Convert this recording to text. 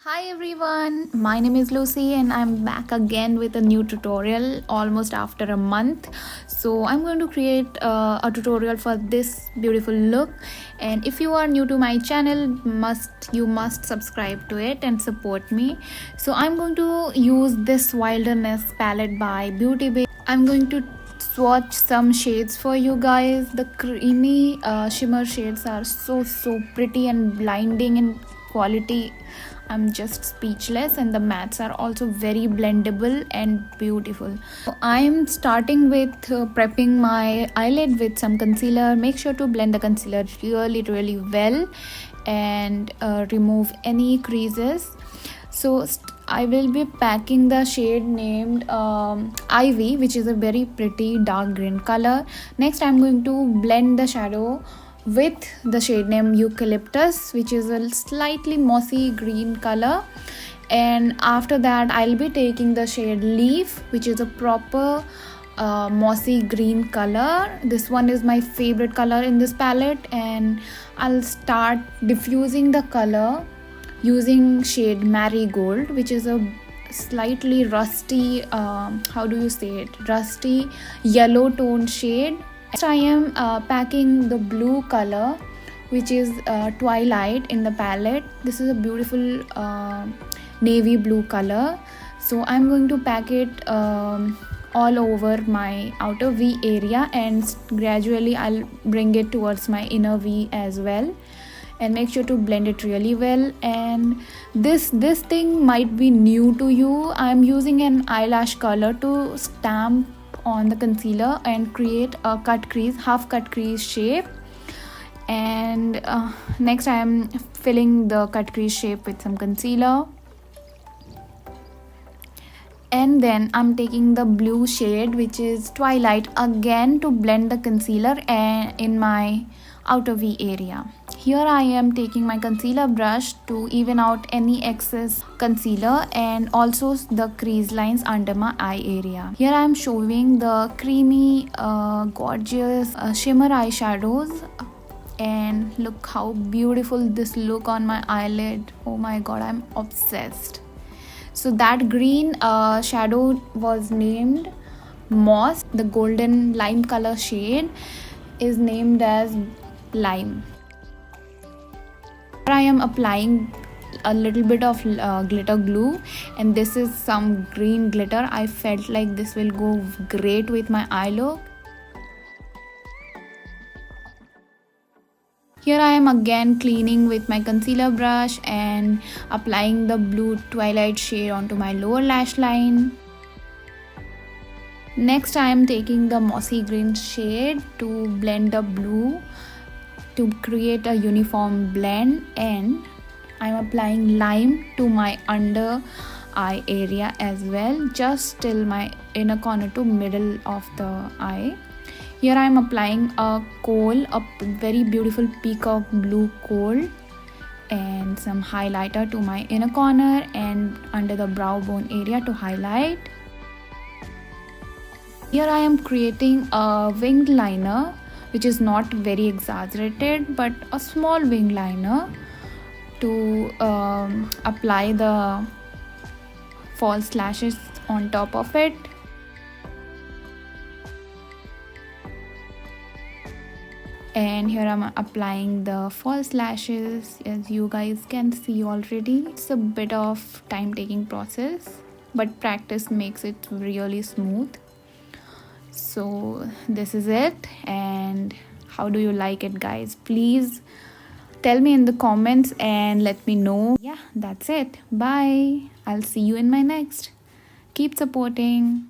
Hi everyone, my name is Lucy and I'm back again with a new tutorial almost after a month. So I'm going to create a tutorial for this beautiful look, and if you are new to my channel, you must subscribe to it and support me. So I'm going to use this Wilderness palette by Beauty. I'm going to swatch some shades for you guys. The creamy shimmer shades are so pretty and blinding in quality. I'm just speechless, and the mattes are also very blendable and beautiful. So I'm starting with prepping my eyelid with some concealer. Make sure to blend the concealer really well and remove any creases. So I will be packing the shade named Ivy, which is a very pretty dark green color. Next I'm going to blend the shadow with the shade name Eucalyptus, which is a slightly mossy green color. And after that I'll be taking the shade Leaf, which is a proper mossy green color. This one is my favorite color in this palette, and I'll start diffusing the color using shade Marigold, which is a slightly rusty rusty yellow tone shade. Next I am packing the blue color, which is Twilight in the palette. This is a beautiful navy blue color. So I'm going to pack it all over my outer V area, and gradually I'll bring it towards my inner V as well, and make sure to blend it really well. And this thing might be new to you. I'm using an eyelash color to stamp on the concealer and create a half cut crease shape. And next I am filling the cut crease shape with some concealer, and then I'm taking the blue shade, which is Twilight, again to blend the concealer and in my outer V area. Here I am taking my concealer brush to even out any excess concealer and also the crease lines under my eye area. Here I am showing the creamy gorgeous shimmer eyeshadows, and look how beautiful this look on my eyelid. Oh my god, I'm obsessed. So that green shadow was named Moss. The golden lime color shade is named as Lime. I am applying a little bit of glitter glue, and this is some green glitter. I felt like this will go great with my eye look. Here I am again cleaning with my concealer brush and applying the blue Twilight shade onto my lower lash line. Next I am taking the mossy green shade to blend the blue to create a uniform blend, and I'm applying lime to my under eye area as well, just till my inner corner to middle of the eye. Here I am applying a very beautiful peacock blue kohl, and some highlighter to my inner corner and under the brow bone area to highlight. Here I am creating a winged liner, which is not very exaggerated, but a small wing liner to apply the false lashes on top of it. And here I'm applying the false lashes, as you guys can see already. It's a bit of time taking process, but practice makes it really smooth. So this is it, and how do you like it, guys? Please tell me in the comments and let me know. Yeah, that's it. Bye. I'll see you in my next. Keep supporting.